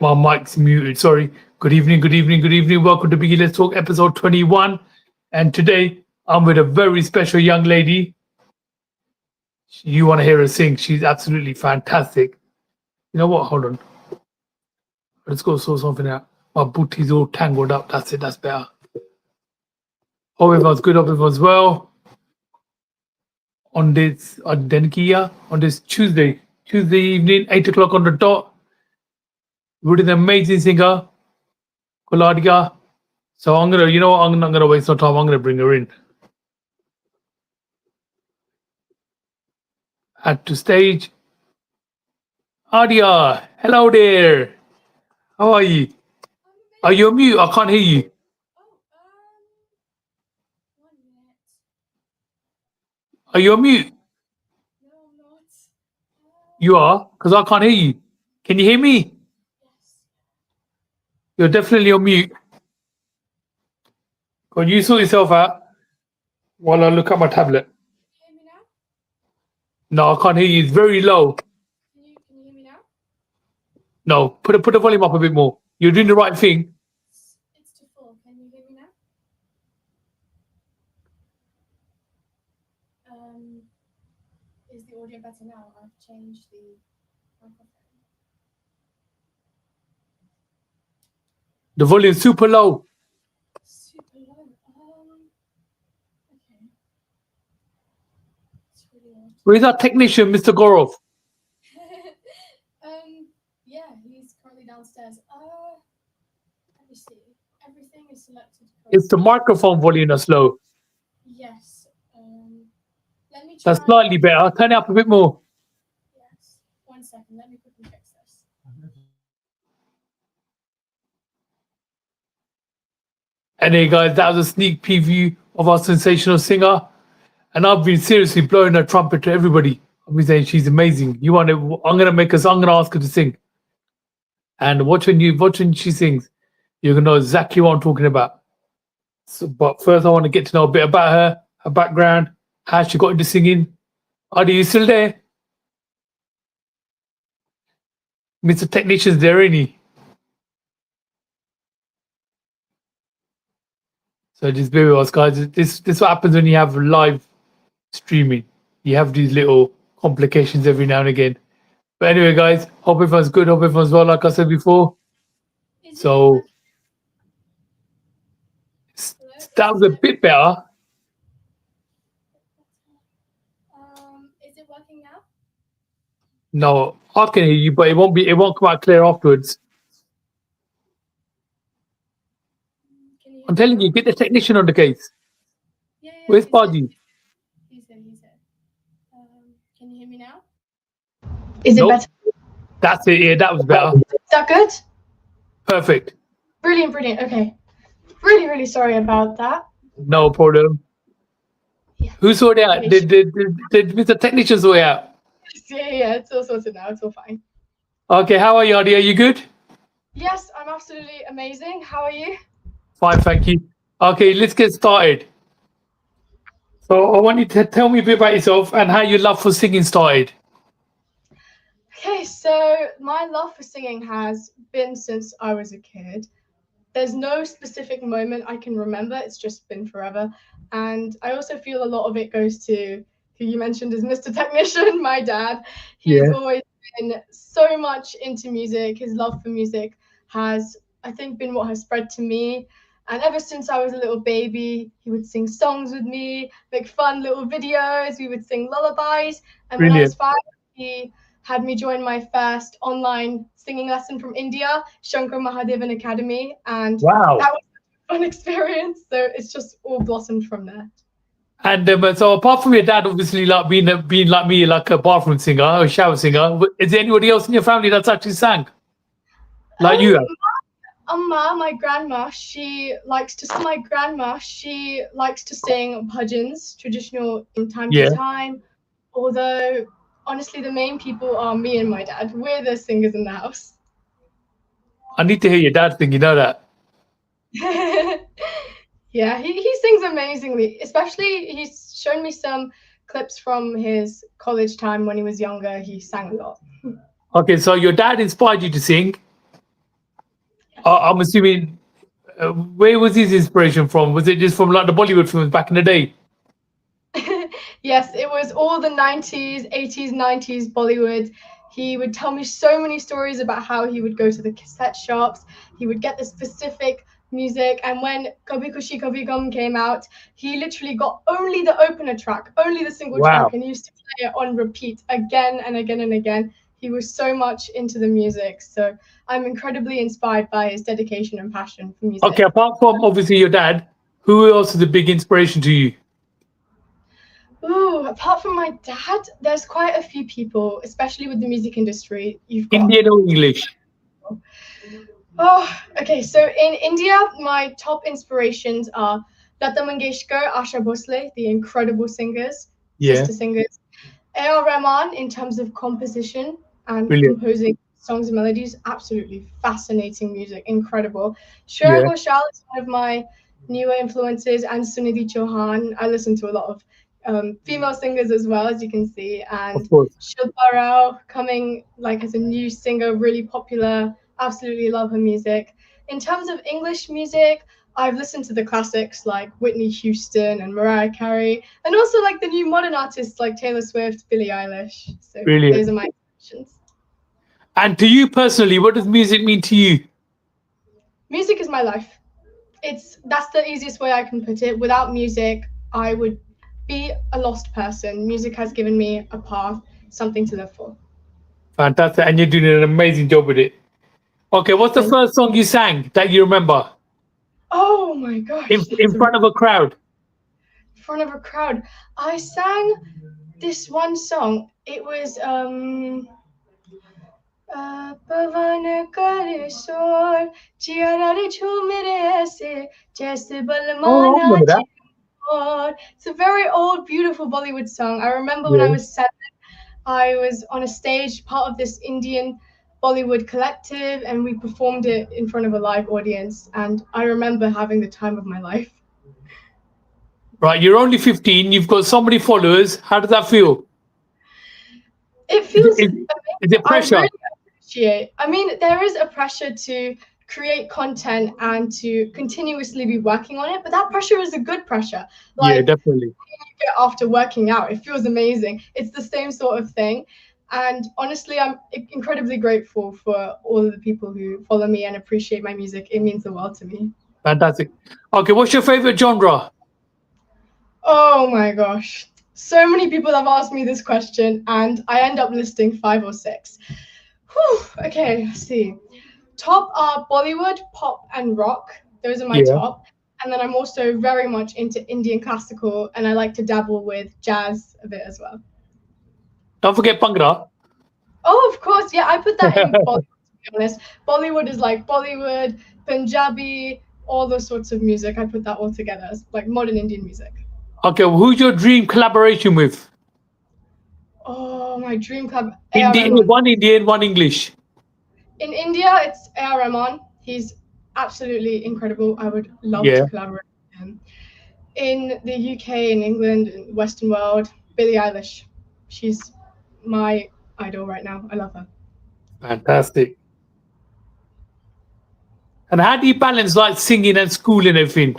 My mic's muted. Sorry. Good evening, good evening, good evening. Welcome to Biggie Let's Talk, episode 21. And today I'm with a very special young lady. You want to hear her sing? She's absolutely fantastic. You know what? Hold on. Let's go sort something out. My booty's all tangled up. That's it. That's better. Hope everyone's good. Hope everyone's well. On this Tuesday evening, 8 o'clock on the dot. With an amazing singer, called Aadya. So I'm gonna, you know what? I'm not gonna waste no time. I'm gonna bring her in. Add to stage. Aadya, hello there. How are you? Are you on mute? I can't hear you. One minute. Are you on mute? No, I'm not. You are? Because I can't hear you. Can you hear me? Yes. You're definitely on mute. Can you sort yourself out while I look at my tablet? Can you hear me now? No, I can't hear you. It's very low. Can you hear me now? No, put the volume up a bit more. You're doing the right thing. It's too full. Can you hear me now? Is the audio better now? I've changed the microphone. The volume's super low. Super low. Okay. It's really loud. Where's our technician, Mr. Gorov? Yeah, he's currently downstairs. Let me see. Everything is selected. It's the microphone volume that's low. Yes. Let me try. That's slightly better. Turn it up a bit more. Yes. 1 second. Let me quickly fix this. Anyway, guys, that was a sneak preview of our sensational singer. And I've been seriously blowing her trumpet to everybody. I've been saying she's amazing. I'm gonna ask her to sing. And watching she sings, you're gonna know exactly what I'm talking about. So, but first I want to get to know a bit about her background, how she got into singing. Are you still there? Mr. Technician's there, ain't he? So just bear with us, guys. This what happens when you have live streaming. You have these little complications every now and again. But anyway, guys, hope everyone's good. Hope everyone's well, like I said before. So that was a bit better. Is it working now? No, I can hear you, but it won't come out clear afterwards. Can you hear I'm me telling now? you, get the technician on the case. Yeah. Where's Baji? He's here. Can you hear me now? Is it Nope. better? That's it. Yeah, that was better. Is that good? Perfect. Brilliant. Okay. Really sorry about that. No problem. Yeah. Who saw that? Did Mr. Technician sort it out? Yeah. It's all sorted now. It's all fine. Okay, how are you, Aadya? Are you good? Yes, I'm absolutely amazing. How are you? Fine, thank you. Okay, let's get started. So I want you to tell me a bit about yourself and how your love for singing started. Okay, so my love for singing has been since I was a kid. There's no specific moment I can remember. It's just been forever. And I also feel a lot of it goes to who you mentioned as Mr. Technician, my dad. He's always been so much into music. His love for music has, I think, been what has spread to me. And ever since I was a little baby, he would sing songs with me, make fun little videos. We would sing lullabies. And when I was 5, he had me join my first online singing lesson from India, Shankar Mahadevan Academy, and Wow. that was a fun experience. So it's just all blossomed from there. And so apart from your dad, obviously, like being like me, like a bathroom singer or shower singer, is there anybody else in your family that's actually sang like you have? My grandma, she likes to sing bhajans, traditional from time to time. Although honestly, the main people are me and my dad. We're the singers in the house. I need to hear your dad sing. You know that. Yeah, he sings amazingly. Especially, he's shown me some clips from his college time when he was younger. He sang a lot. Okay, so your dad inspired you to sing. I'm assuming. Where was his inspiration from? Was it just from like the Bollywood films back in the day? Yes, it was all the 90s, 80s, 90s Bollywood. He would tell me so many stories about how he would go to the cassette shops, he would get the specific music, and when Kabhi Khushi Kabhi Gum came out, he literally got only the opener track, only the single track, Wow. and used to play it on repeat again and again and again. He was so much into the music, so I'm incredibly inspired by his dedication and passion for Okay, music. apart from obviously your dad, who else is a big inspiration to you? Ooh, apart from my dad, there's quite a few people, especially with the music industry. You've got. Indian or English? Oh, okay. So in India, my top inspirations are Lata Mangeshkar, Asha Bhosle, the incredible singers, Yeah, sister singers. A.R. Rahman, in terms of composition and brilliant. composing songs and melodies, absolutely fascinating music, incredible. Shreya Yeah, Ghoshal is one of my newer influences, and Sunidhi Chauhan. I listen to a lot of female singers as well, as you can see, of and course. Shilpa Rao coming like as a new singer, really popular. Absolutely love her music. In terms of English music, I've listened to the classics like Whitney Houston and Mariah Carey, and also like the new modern artists like Taylor Swift, Billie Eilish. So Brilliant. those are my inspirations. And to you personally, what does music mean to you? Music is my life. That's the easiest way I can put it. Without music, I would be a lost person. Music has given me a path, something to live for. Fantastic. And you're doing an amazing job with it. Okay, what's the Thank. first song you sang that you remember Oh my gosh, in that's a front of a crowd? front of a crowd. I sang this one song. It was पवन करे शोर चियरा रे झूम रे ऐसे जैसे बलमा Oh, I remember नाचे that. और it's a very old beautiful Bollywood song. I remember when I Yeah. was 7, I was on a stage part of this Indian Bollywood collective and we performed it in front of a live audience and I remember having the time of my life. Right, you're only 15, you've got so many followers. How does that feel? It Is it, feels is, is amazing. it I pressure? really appreciate. I mean, there is a pressure to create content and to continuously be working on it, but that pressure is a good pressure. Yeah, Like definitely. you get after working out, it feels amazing. It's the same sort of thing. And honestly, I'm incredibly grateful for all of the people who follow me and appreciate my music. It means the world to me. Fantastic. Okay, what's your favorite genre? Oh my gosh. So many people have asked me this question, and I end up listing 5 or 6. Whew, okay, let's see. Top are Bollywood, pop, and rock. Those are my Yeah. top. And then I'm also very much into Indian classical, and I like to dabble with jazz a bit as well. Don't forget Pangra. Oh, of course, yeah, I put that in Bollywood, to be honest. Bollywood is like Bollywood, Punjabi, all those sorts of music. I put that all together as like modern Indian music. Okay, who's your dream collaboration with? Oh, my dream club, A.R. Rahman. One Indian, one English. In India, it's A.R. Rahman. He's absolutely incredible. I would love to Yeah, collaborate with him. In the UK, in England, in the Western world, Billie Eilish. She's my idol right now. I love her. fantastic. And how do you balance like singing and school and everything?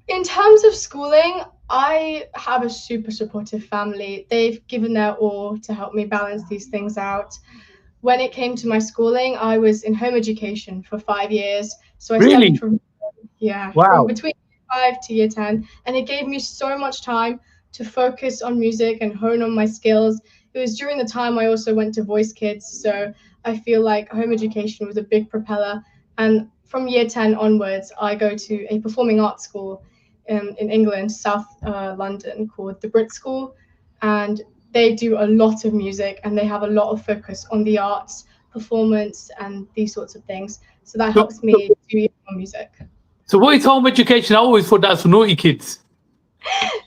In terms of schooling, I have a super supportive family. They've given their all to help me balance these things out. When it came to my schooling, I was in home education for 5 years. So I studied Really? from Yeah, from Wow. between year 5 to year 10. And it gave me so much time to focus on music and hone on my skills. It was during the time I also went to Voice Kids. So I feel like home education was a big propeller. And from year 10 onwards, I go to a performing arts school in England, South London, called the Brit School. And they do a lot of music and they have a lot of focus on the arts, performance, and these sorts of things. So that So, helps so, me do even more music. so what is home education? I always thought that's for naughty kids.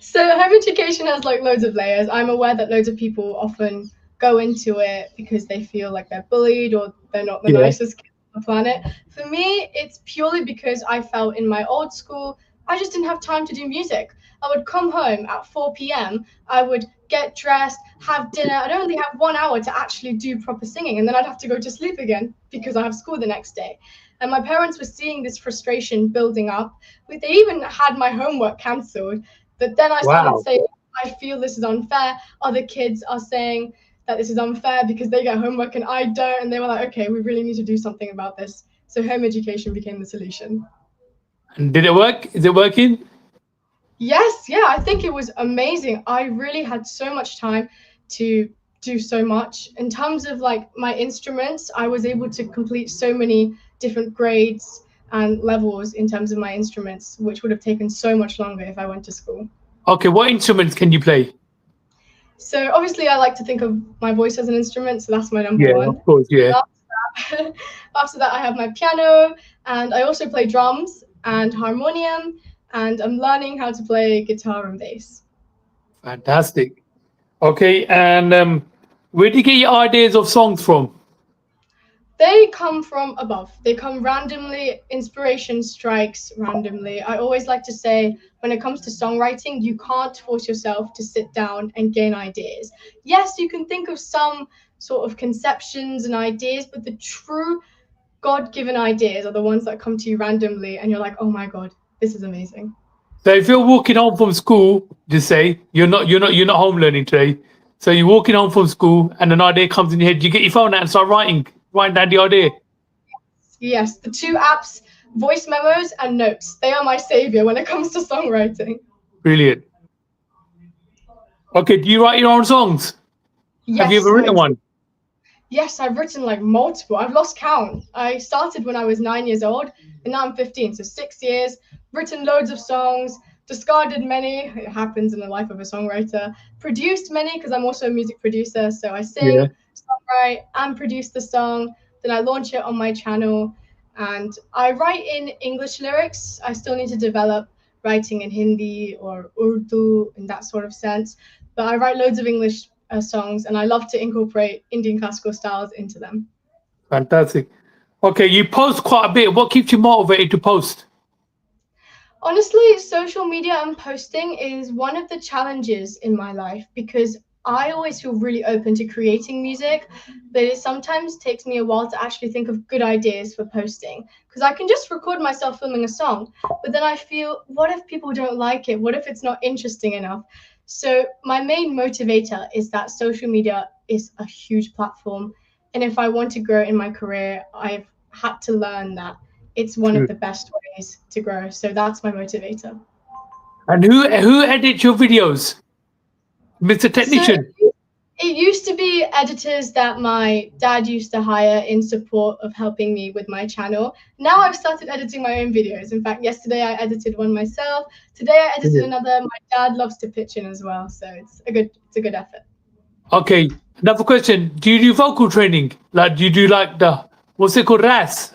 So home education has like loads of layers. I'm aware that loads of people often go into it because they feel like they're bullied or they're not the Yeah. nicest kids on the planet. For me, it's purely because I felt in my old school I just didn't have time to do music. I would come home at 4 p.m. I would get dressed, have dinner. I'd only have 1 hour to actually do proper singing, and then I'd have to go to sleep again because I have school the next day. And my parents were seeing this frustration building up. They even had my homework cancelled. But then I started Wow. saying, I feel this is unfair. Other kids are saying that this is unfair because they get homework and I don't. And they were like, okay, we really need to do something about this. So home education became the solution. And did it work? Is it working? Yes, yeah, I think it was amazing. I really had so much time to do so much. In terms of like my instruments, I was able to complete so many different grades and levels in terms of my instruments, which would have taken so much longer if I went to school. Okay, what instruments can you play? So obviously I like to think of my voice as an instrument, so that's my number Yeah, one. of course, yeah. After that, I have my piano, and I also play drums and harmonium, and I'm learning how to play guitar and bass. Fantastic. Okay, and where do you get your ideas of songs from? They come from above. They come randomly. Inspiration strikes randomly. I always like to say, when it comes to songwriting, you can't force yourself to sit down and gain ideas. Yes, you can think of some sort of conceptions and ideas, but the true God given ideas are the ones that come to you randomly, and you're like, oh my God, this is amazing. So if you're walking home from school, just say you're not home learning today. So you're walking home from school and an idea comes in your head, you get your phone out and start writing down the idea. Yes, the two apps, voice memos and notes, they are my savior when it comes to songwriting. Brilliant. Okay, do you write your own songs? Have you Yes, ever I written do. one? Yes, I've written like multiple. I've lost count. I started when I was 9 years old, and now I'm 15, so 6 years. Written loads of songs, discarded many. It happens in the life of a songwriter. Produced many because I'm also a music producer, so I Yeah. sing, songwrite, and produce the song. Then I launch it on my channel, and I write in English lyrics. I still need to develop writing in Hindi or Urdu in that sort of sense, but I write loads of English songs, and I love to incorporate Indian classical styles into them. Fantastic. Okay, you post quite a bit. What keeps you motivated to post? Honestly, social media and posting is one of the challenges in my life because I always feel really open to creating music, but it sometimes takes me a while to actually think of good ideas for posting because I can just record myself filming a song, but then I feel, what if people don't like it? What if it's not interesting enough? So, my main motivator is that social media is a huge platform. And if I want to grow in my career, I've had to learn that it's one of True. the best ways to grow. So that's my motivator. And who edits your videos? Mr. So Technician. it used to be editors that my dad used to hire in support of helping me with my channel. Now I've started editing my own videos. In fact, yesterday I edited one myself. Today I edited Brilliant. another. My dad loves to pitch in as well, so it's a good effort. Okay, another question. Do you do vocal training? Like, do you do like the, what's it called? Riaz?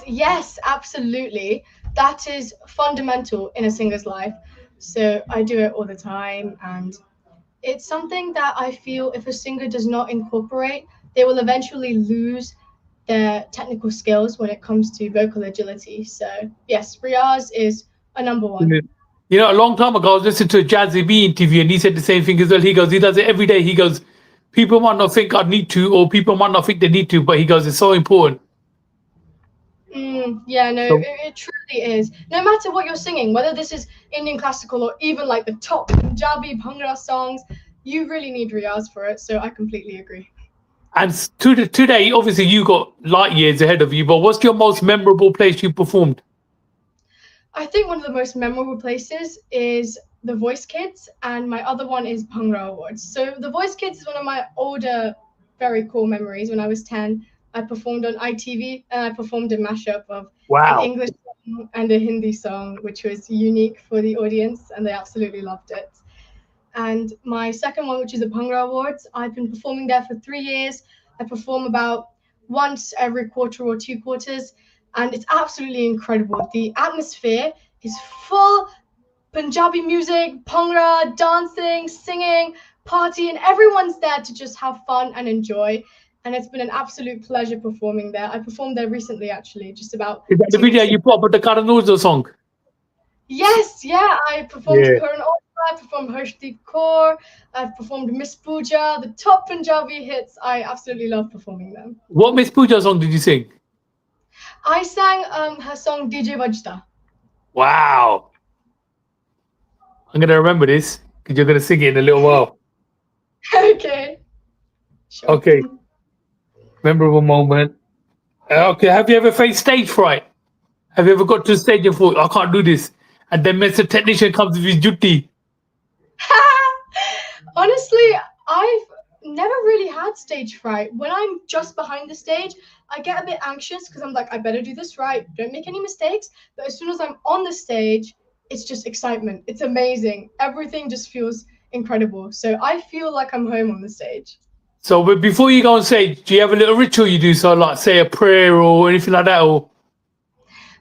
Yes, absolutely. That is fundamental in a singer's life. So I do it all the time, and it's something that I feel if a singer does not incorporate, they will eventually lose their technical skills when it comes to vocal agility. So yes, Riaz is a number one. Brilliant. You know, a long time ago, I was listening to a Jazzy B interview and he said the same thing as well. He goes, he does it every day. He goes, people might not think I need to, or people might not think they need to, but he goes, it's so important. Yeah, no, So, it truly is. No matter what you're singing, whether this is Indian classical or even like the top Punjabi Bhangra songs, you really need Riaz for it. So I completely agree. and today, obviously, you got light years ahead of you, but what's your most memorable place you performed? I think one of the most memorable places is the Voice Kids, and my other one is Bhangra Awards. So the Voice Kids is one of my older, very cool memories. When I was 10, I performed on ITV, and I performed a mashup of an Wow. English song and a Hindi song, which was unique for the audience, and they absolutely loved it. And my second one, which is the Bhangra Awards, I've been performing there for 3 years. I perform about once every quarter or 2 quarters, and it's absolutely incredible. The atmosphere is full Punjabi music, Bhangra, dancing, singing, party, and everyone's there to just have fun and enjoy. And it's been an absolute pleasure performing there. I performed there recently, actually, just about Is that the 2 video weeks ago. you put up with the Karan Urdu song? Yes, yeah, I performed Yeah. Karan Aura, I've performed Harshdeep Kaur, I've performed Miss Pooja, the top Punjabi hits. I absolutely love performing them. What Miss Pooja song did you sing? I sang her song DJ Vajda. Wow. I'm going to remember this because you're going to sing it in a little while. Okay. Sure. Okay. Memorable moment. Okay. Have you ever faced stage fright? Have you ever got to the stage and thought, I can't do this? And then Mr. Technician comes with his duty. Honestly, I've never really had stage fright. When I'm just behind the stage, I get a bit anxious because I'm like, I better do this right. Don't make any mistakes. But as soon as I'm on the stage, it's just excitement. It's amazing. Everything just feels incredible. So I feel like I'm home on the stage. So, but before you go on stage, do you have a little ritual you do? So, like, say a prayer or anything like that? Or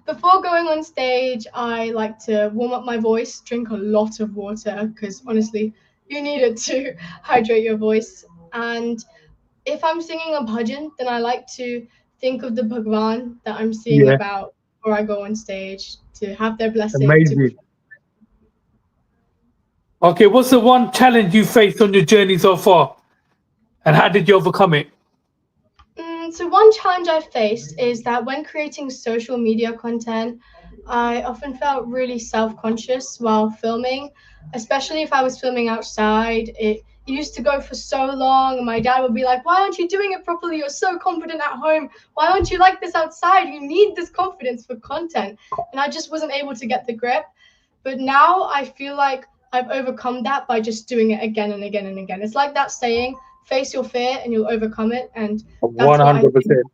Before going on stage, I like to warm up my voice, drink a lot of water because honestly, you need it to hydrate your voice. And if I'm singing a bhajan, then I like to think of the Bhagwan that I'm singing yeah, about before I go on stage to have their blessing to amazing. Okay, what's the one challenge you faced on your journey so far, and how did you overcome it? So one challenge I faced is that when creating social media content, I often felt really self-conscious while filming, especially if I was filming outside. It used to go for so long, and my dad would be like, "Why aren't you doing it properly? You're so confident at home. Why aren't you like this outside? You need this confidence for content." And I just wasn't able to get the grip. But now I feel like I've overcome that by just doing it again and again and again. It's like that saying, face your fear and you'll overcome it. And One that's what I hundred think percent.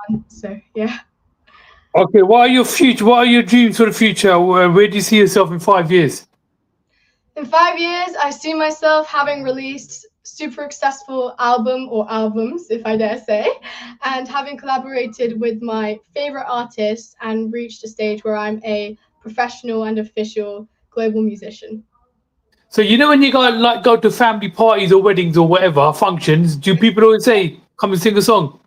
I've done. So, yeah. Okay, what are your future? What are your dreams for the future? Where do you see yourself in 5 years? In 5 years, I see myself having released super successful album or albums, if I dare say, and having collaborated with my favorite artists and reached a stage where I'm a professional and official global musician. So you know when you go to family parties or weddings or whatever functions, do people always say, "Come and sing a song"?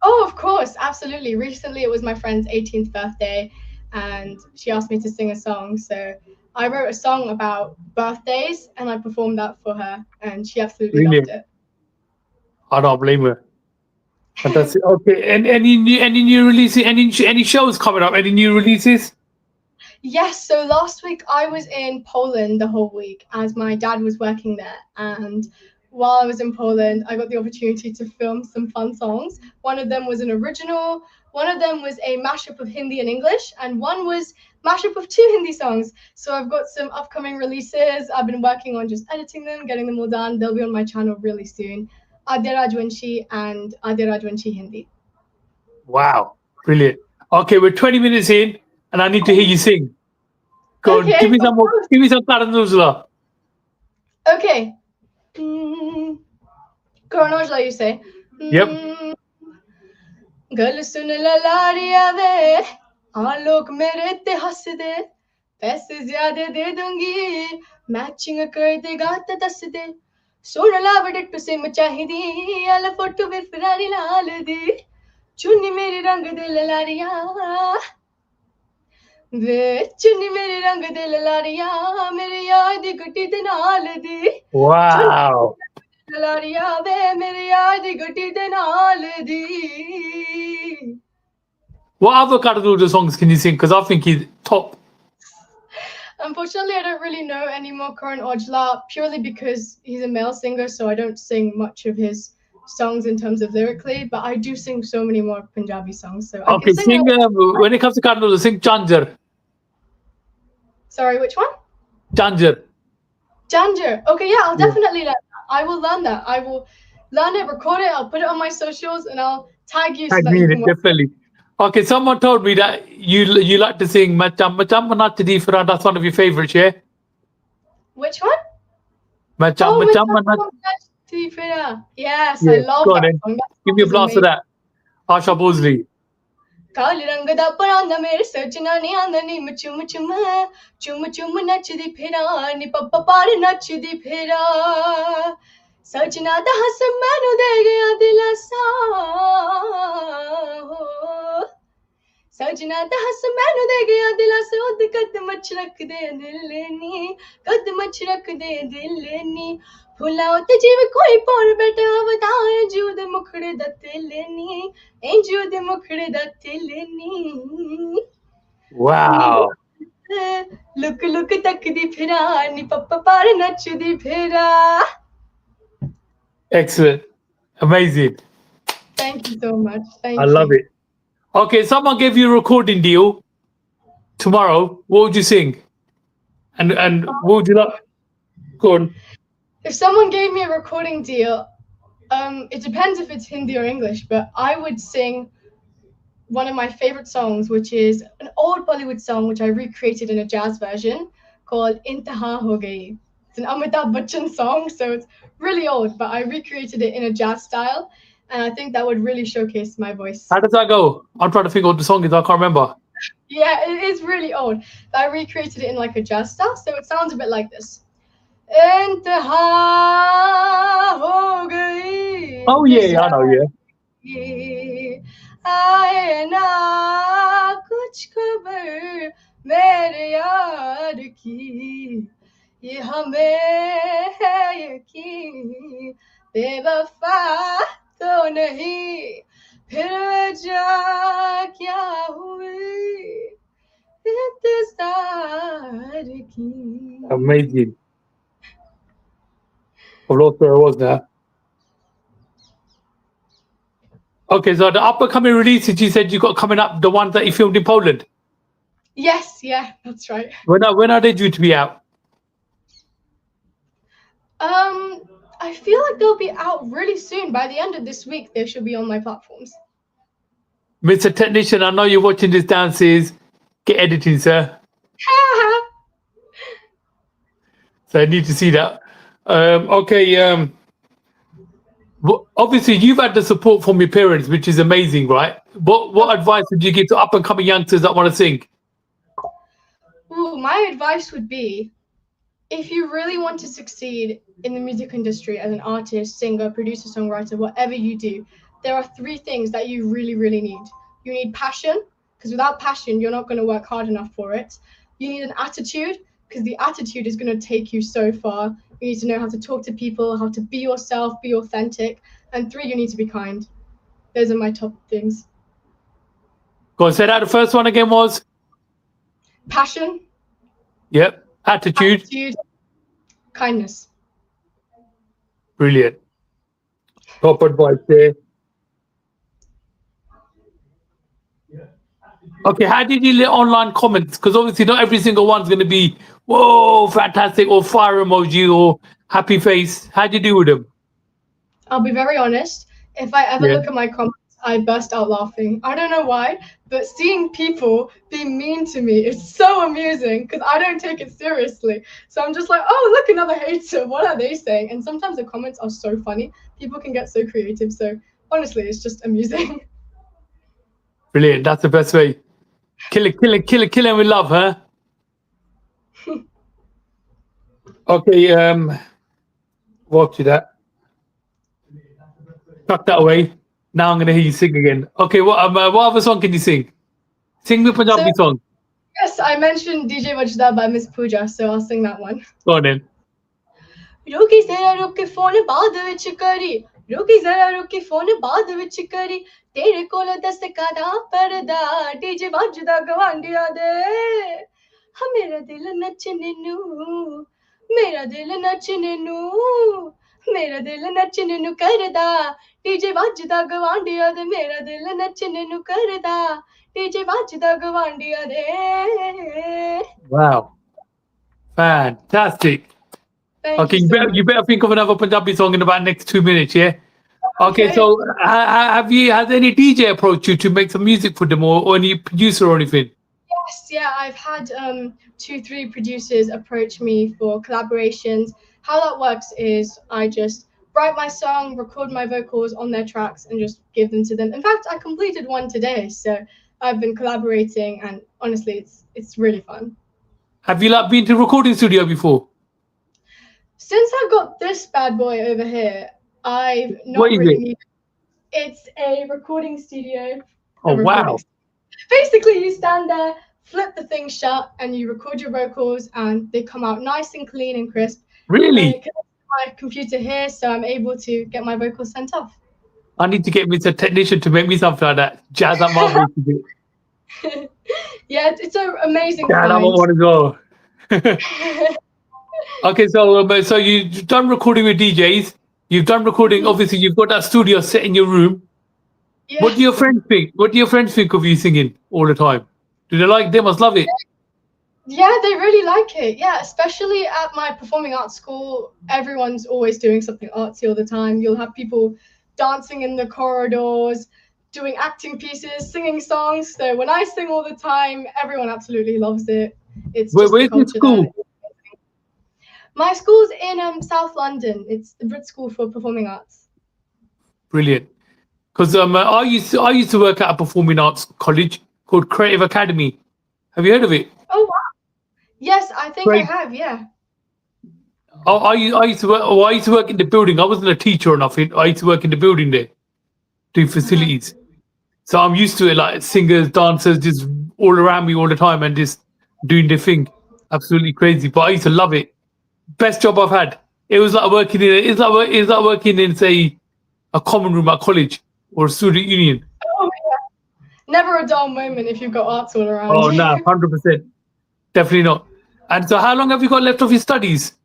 Oh, of course, absolutely. Recently, it was my friend's 18th birthday, and she asked me to sing a song. So I wrote a song about birthdays, and I performed that for her, and she absolutely loved Brilliant. it. I don't blame her. Fantastic. Okay, and any new releases? Any shows coming up? Any new releases? Yes, so last week I was in Poland the whole week as my dad was working there. And while I was in Poland, I got the opportunity to film some fun songs. One of them was an original, one of them was a mashup of Hindi and English, and one was mashup of two Hindi songs. So I've got some upcoming releases. I've been working on just editing them, getting them all done. They'll be on my channel really soon. Aadya Rajwanshi and Aadya Rajwanshi Hindi. Wow, brilliant. Okay, we're 20 minutes in, and I need to hear you sing. Go on, give Okay, me of some more. course. Give me some Karan Nuzla. Okay. Chronology, you say. Yep. गल सुन ललारिया वे हाँ लोग मेरे ते हंस दे पैसे ज्यादा दे दूंगी matching कर देगा तो दस दे सोना लावड़ टू सिम चाहिदी आला फोटो वे फरारी लाल दी चुन्नी मेरे रंग दे ललारिया वे चुन्नी मेरे रंग दे ललारिया मेरे यार दी गुट्टी दे नाल दी Wow. ललारिया वे मेरे यार दी गुट्टी दे नाल दी. What other Karan Nuzla songs can you sing? Because I think he's top. Unfortunately, I don't really know any more Karan Aujla purely because he's a male singer, so I don't sing much of his songs in terms of lyrically, but I do sing so many more Punjabi songs, so I Okay, can sing sing. When it comes to Karan Nuzla, sing Chanjar. Sorry, which one? Chanjar. Janjar. Okay, yeah, I'll Yeah. definitely learn that. I will learn that. I will learn it, record it, I'll put it on my socials, and I'll tag you so Tag that me you in can it, watch. definitely. Okay, someone told me that you like to sing Macham Macham Manachdi Fira. That's one of your favorites, yeah? Which one? Macham Oh, Macham Macham Manach. Manachdi Fira. Yes, I Yeah, love go on that then. song. That Give song me a is blast of amazing. that. Asha Bosley. काले रंग दा परांदा मेरे सजना नी आंदा नी चुम चुम चुम चुम नचदी फिरा नी पप्पा पार नचदी फिरा सजना दा हस मैनू दे गया दिलासा हो सजना दस मैनू दे गया दिलासा उद कद मच रख दे दिल नी कद मच रख दे दिल नी फुलाओ ते जीव कोई पोर बैठा बताए जू दे मुखड़े दा तिल नी इंजू दे मुखड़े दा तिल नी नी Wow. लुक लुक तकदी फिरा नी पप्पा पार नचदी फिरा. Excellent. Amazing. Thank you so much. I Thank love you. it. Okay, someone gave you a recording deal tomorrow. What would you sing? And what would you like? Go on. If someone gave me a recording deal, it depends if it's Hindi or English, but I would sing one of my favorite songs, which is an old Bollywood song which I recreated in a jazz version called Intaha Ho Gayi. It's an Amitabh Bachchan song, so it's really old, but I recreated it in a jazz style, and I think that would really showcase my voice. How does that go? I'm trying to figure out what the song is. I can't remember. Yeah, it is really old, but I recreated it in like a jazz style, so it sounds a bit like this. इंतहा हो गई Oh yeah, I know. Yeah. आए ना कुछ खबर मेरे यार की ये हमें है यकीन बेवफा तो नहीं फिर वजह क्या हुई इंतजार की. Amazing. I've lost where I was now. Okay, so the upcoming releases you said you got coming up, the ones that you filmed in Poland. Yes, yeah, that's right. When are they due to be out? I feel like they'll be out really soon. By the end of this week, they should be on my platforms. Mr. Technician, I know you're watching this downstairs. Get editing, sir. So I need to see that. Okay. Obviously, you've had the support from your parents, which is amazing, right? What advice would you give to up and coming youngsters that want to sing? Ooh, my advice would be, if you really want to succeed in the music industry as an artist, singer, producer, songwriter, whatever you do, there are three things that you really, really need. You need passion, because without passion, you're not going to work hard enough for it. You need an attitude, because the attitude is going to take you so far. You need to know how to talk to people, how to be yourself, be authentic. And three, you need to be kind. Those are my top things. Go on, say that. The first one again was? Passion. Yep. Attitude. Kindness. Brilliant. Top advice there. Okay, how did you let online comments? Because obviously not every single one's going to be, whoa, fantastic, or fire emoji, or happy face. How do you do with them? I'll be very honest. If I ever look at my comments, I burst out laughing. I don't know why, but seeing people be mean to me is so amusing because I don't take it seriously. So I'm just like, oh, look, another hater. What are they saying? And sometimes the comments are so funny. People can get so creative. So honestly, it's just amusing. Brilliant. That's the best way. Kill it with love, huh? Okay, watch that. Tuck that away. Now I'm going to hear you sing again. Okay, what other song can you sing? Sing the Punjabi song. Yes, I mentioned DJ Vajda by Miss Pooja, so I'll sing that one. Go on then. रुकी जरा रुक के phone बाद विच करी रुकी जरा रुक के फोन बाद विच करी तेरे कोल दस्तका दा परदा डीजे वजदा गवांडिया दे हा मेरा दिल नचने नू मेरा दिल नचने नू मेरा दिल नचने नू करदा डीजे वजदा गवांडिया दे मेरा दिल नचने नू करदा DJ वजदा गवांडिया they. Wow. Fantastic. Okay, you better think of another Punjabi song in about next 2 minutes, yeah? Okay, so has any DJ approached you to make some music for them or any producer or anything? Yes, yeah, I've had 2-3 producers approach me for collaborations. How that works is I just write my song, record my vocals on their tracks, and just give them to them. In fact, I completed one today, so I've been collaborating, and honestly, it's really fun. Have you been to a recording studio before? Since I've got this bad boy over here, I've not What is really it? needed. It's a recording studio. Oh, wow. Basically, you stand there, flip the thing shut, and you record your vocals, and they come out nice and clean and crisp. And then it Really? connects to my computer here, so I'm able to get my vocals sent off. I need to get me a technician to make me something like that. Jazz up my voice a bit. Yeah, it's an amazing Jazz up my find. one as well. Okay, so you've done recording with DJs. You've done recording. Obviously, you've got that studio set in your room. What do Yes. your friends think? What do your friends think of you singing all the time? Do they like? They must love it. Yeah, they really like it. Yeah, especially at my performing arts school, everyone's always doing something artsy all the time. You'll have people dancing in the corridors, doing acting pieces, singing songs. So when I sing all the time, everyone absolutely loves it. It's just the Where's your culture there. school? My school's in South London. It's the Brit School for Performing Arts. Brilliant. Because I used to work at a performing arts college called Creative Academy. Have you heard of it? Oh wow. Yes, I think I Great. have. Yeah. I used to work in the building. I wasn't a teacher or nothing. I used to work in the building there, doing Mhm. facilities. So I'm used to it, like singers, dancers, just all around me all the time and just doing their thing. Absolutely crazy. But I used to love it. Best job I've had. It was like working in. It's like working in, say, a common room at college or a student union. Oh, never a dull moment if you've got arts all around Oh no, you. 100%, definitely not. And so, how long have you got left of your studies?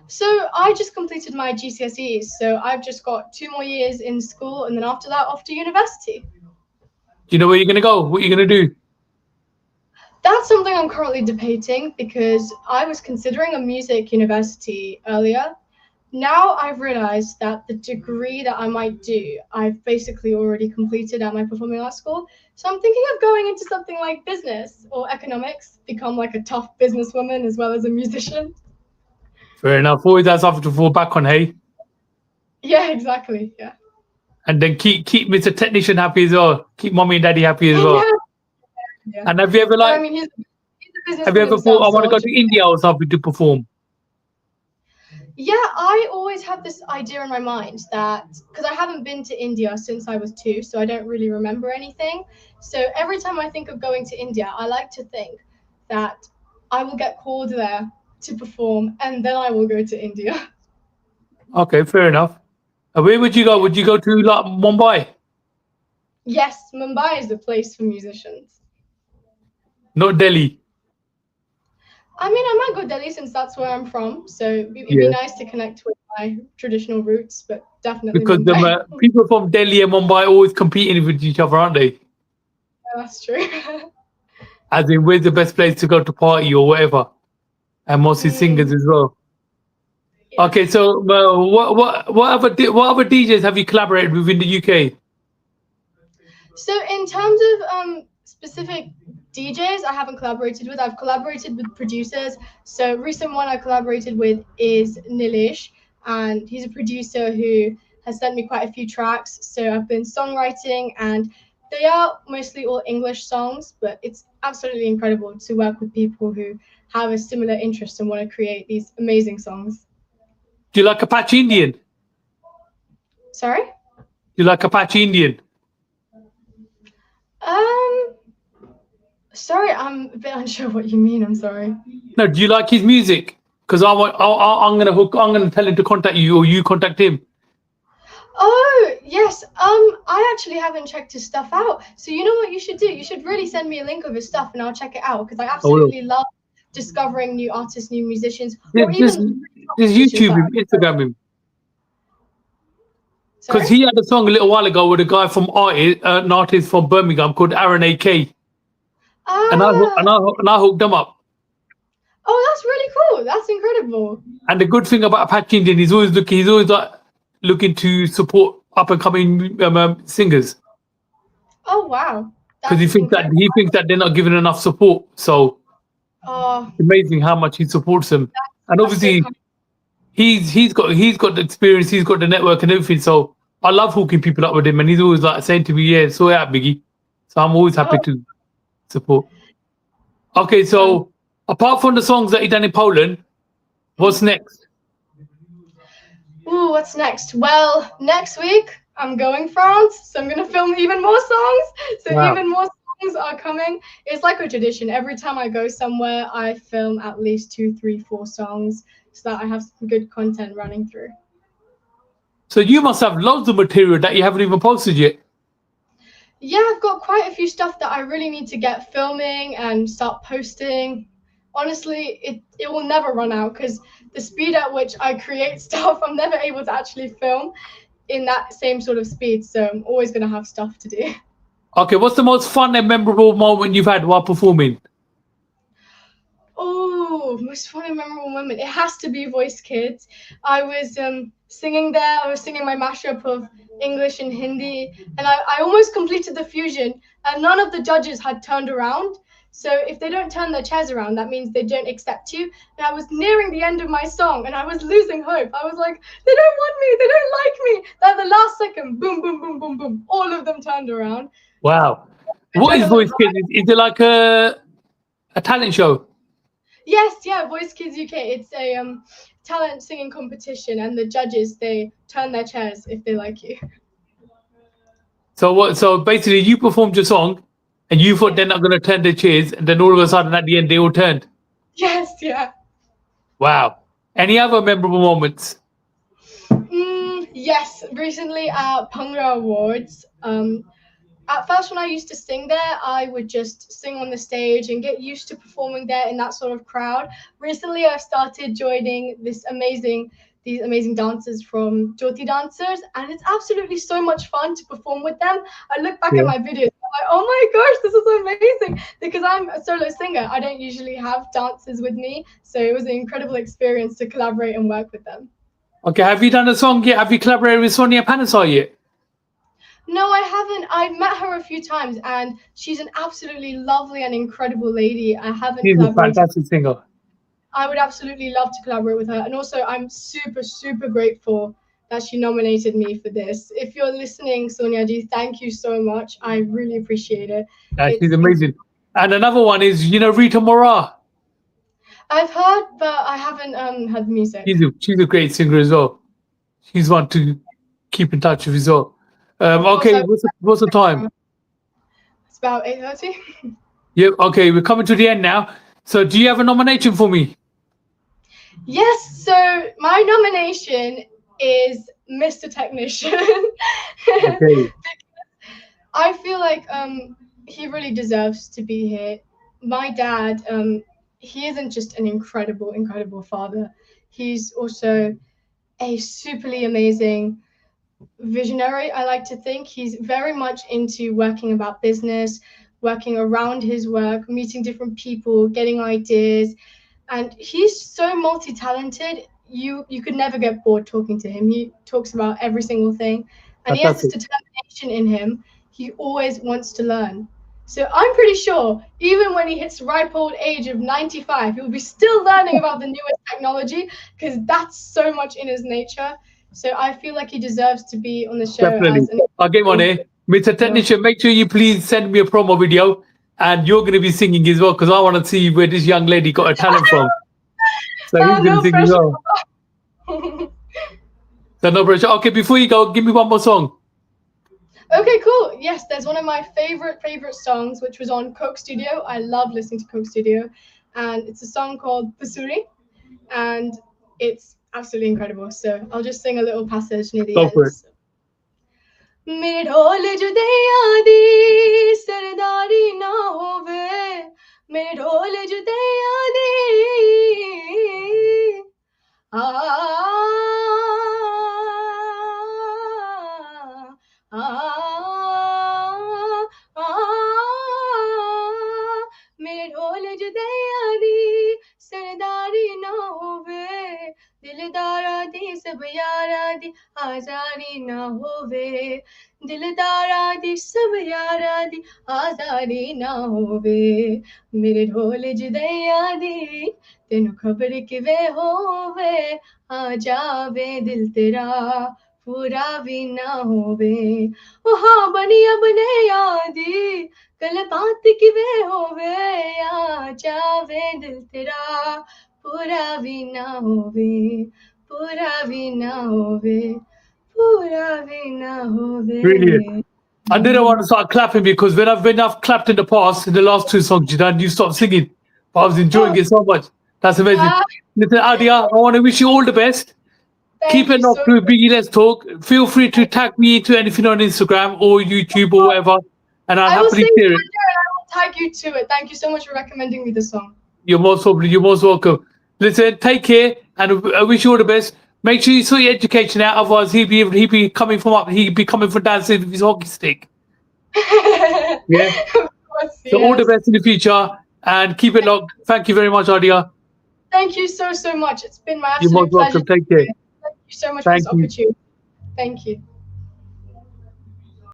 So I just completed my GCSEs, so I've just got 2 more years in school, and then after that, off to university. Do you know where you're gonna go? What you're gonna do? That's something I'm currently debating because I was considering a music university earlier. Now I've realized that the degree that I might do, I've basically already completed at my performing arts school. So I'm thinking of going into something like business or economics, become like a tough businesswoman as well as a musician. Fair enough. Always has something to fall back on, hey. Yeah, exactly. Yeah. And then keep Mr. Technician happy as well. Keep mommy and daddy happy as well. Yeah. Yeah. And have you ever Well, I like mean, he's a have you businessman ever thought himself, I so want to I'll go just. to India or something to perform? Yeah, I always have this idea in my mind that because I haven't been to India since I was 2, so I don't really remember anything. So every time I think of going to India, I like to think that I will get called there to perform and then I will go to India. Okay, fair enough. Where would you go? Yeah. Would you go to like Mumbai? Yes, Mumbai is the place for musicians. Not Delhi. I mean, I might go Delhi since that's where I'm from, so it'd be Yeah. nice to connect with my traditional roots, but definitely Because Mumbai. people from Delhi and Mumbai always competing with each other, aren't they? Yeah, that's true. As in, where's the best place to go to party or whatever, and mostly singers Mm, as well. yeah. Okay, so what other DJs have you collaborated with in the UK? So in terms of specific DJs, I haven't collaborated with. I've collaborated with producers. So recent one I collaborated with is Nilish, and he's a producer who has sent me quite a few tracks. So I've been songwriting, and they are mostly all English songs, but it's absolutely incredible to work with people who have a similar interest and want to create these amazing songs. Do you like Apache Indian? Do Sorry? you like Apache Indian? Um, sorry, I'm a bit unsure what you mean. I'm sorry. No, do you like his music? Because I'm gonna tell him to contact you, or you contact him. Oh, yes. I actually haven't checked his stuff out. So you know what you should do? You should really send me a link of his stuff and I'll check it out because I I will. absolutely love discovering new artists, new musicians, or Just, even just, top just musicians YouTube that him, I've heard. Instagram him. Because Sorry? he had a song a little while ago with a guy from an artist from Birmingham called Aaron AK, Ah, and I hooked them up. oh, that's really cool. That's incredible. And the good thing about Apache Indian, he's always like looking to support up and coming singers Oh, wow. because That's incredible. he thinks that they're not given enough support. So Oh, it's amazing how much he supports them. And that's so obviously kind. he's got the experience, he's got the network and everything. So I love hooking people up with him, and he's always like saying to me, "Yeah, so yeah, Biggie." So I'm always happy Oh, to support. Okay, wow. so apart from the songs that he done in Poland, what's next? Ooh, what's next? Well, next week I'm going France, so I'm gonna film even more songs. So Wow. even more songs are coming. It's like a tradition. Every time I go somewhere, I film at least two, three, four songs so that I have some good content running through. So you must have loads of material that you haven't even posted yet. Yeah, I've got quite a few stuff that I really need to get filming and start posting. Honestly, it will never run out because the speed at which I create stuff, I'm never able to actually film in that same sort of speed. So I'm always going to have stuff to do. Okay, what's the most fun and memorable moment you've had while performing? Oh, most fun and memorable moment. It has to be Voice Kids. I was singing there. I was singing my mashup of English and Hindi, and I almost completed the fusion, and none of the judges had turned around. So if they don't turn their chairs around, that means they don't accept you. And I was nearing the end of my song, and I was losing hope. I was like, they don't want me. They don't like me. Then at the last second, boom, boom, boom, boom, boom. All of them turned around. Wow. What is Adrenaline Voice Kids? high. Is it like a talent show? Yes, yeah, Voice Kids UK. It's a talent singing competition, and the judges they turn their chairs if they like you. So what? So basically, you performed your song, and you thought Yeah. they're not going to turn their chairs, and then all of a sudden, at the end, they all turned. Yes, yeah. Wow. Any other memorable moments? Yes, recently at Pungra Awards, at first when I used to sing there, I would just sing on the stage and get used to performing there in that sort of crowd. Recently, I've started joining these amazing dancers from Jyoti dancers, and it's absolutely so much fun to perform with them. I look back at Yeah. my videos, I'm like, oh my gosh, this is amazing! Because I'm a solo singer, I don't usually have dancers with me, so it was an incredible experience to collaborate and work with them. Okay. Have you done a song yet? Have you collaborated with Sonia Panesar yet? No, I haven't. I've met her a few times, and she's an absolutely lovely and incredible lady. I haven't She's a collaborated. fantastic singer. I would absolutely love to collaborate with her, and also I'm super, super grateful that she nominated me for this. If you're listening, Sonia ji, thank you so much. I really appreciate it. She's It's amazing. And another one is, Rita Mora. I've heard, but I haven't heard the music. She's a great singer as well. She's one to keep in touch with as well. Of course, Okay, what's the time? it's about 8:30. Yeah, okay, we're coming to the end now. So do you have a nomination for me? Yes, so my nomination is Mr. Technician. Okay. I feel like he really deserves to be here. My dad, he isn't just an incredible father. He's also a superly amazing visionary. I like to think he's very much into working about business, working around his work, meeting different people, getting ideas, and he's so multi-talented. You could never get bored talking to him. He talks about every single thing, and he has this Fantastic. determination in him. He always wants to learn. So I'm pretty sure even when he hits ripe old age of 95, he'll be still learning about the newest technology because that's so much in his nature. So I feel like he deserves to be on the show Definitely. as an I'll get one example. here. Mr. No. Technician, make sure you please send me a promo video and you're going to be singing as well because I want to see where this young lady got her talent from. So he's going to No sing as pressure. well. So no pressure. Okay, before you go, give me one more song. Okay, cool. Yes, there's one of my favorite songs, which was on Coke Studio. I love listening to Coke Studio, and it's a song called Pasuri, and it's absolutely incredible. So I'll just sing a little passage near the Go for end. it. मेरे ढोल जुदैया दी सरदारी ना होवे मेरे ढोल जुदैया दी आ आ मेरे ढोल जुदैया दी सरदारी ना होवे दिलदारा दी सब यारा दी आजारी ना होवे दिलदारा दी सब यारा दी आजारी ना होवे मेरे ढोल जुदैया दी तेनू खबर किवे होवे आ जावे दिल तेरा पूरा भी ना होवे ओ हाँ बनिया बने यादी कल बात किवे होवे आ जावे दिल तेरा पूरा भी ना होवे Pura bhi na hove, pura bhi na Brilliant. hove. I didn't want to start clapping because when I've clapped in the past in the last two songs you done, you stopped singing. But I was enjoying Oh, it so much. That's amazing. Listen, Aadya, I want to wish you all the best. Keep thank it you locked so with Biggie Let's Talk. Feel free to tag me to anything on Instagram or YouTube or much. whatever, and I'll I will happily sing share it. Aadya and I will tag you to it. Thank you so much for recommending me the song. You're most welcome. Listen, take care, and I wish you all the best. Make sure you sort your education out, otherwise he'd be coming from up, he'd be coming from downstairs with his hockey stick. Yeah. Of course, So all the yes. best in the future, and keep it locked. Thank you very much, Aadya. Thank you so, so much. It's been my You're absolute most pleasure. welcome. Take care. Thank you so much for Thank this you. opportunity. Thank you.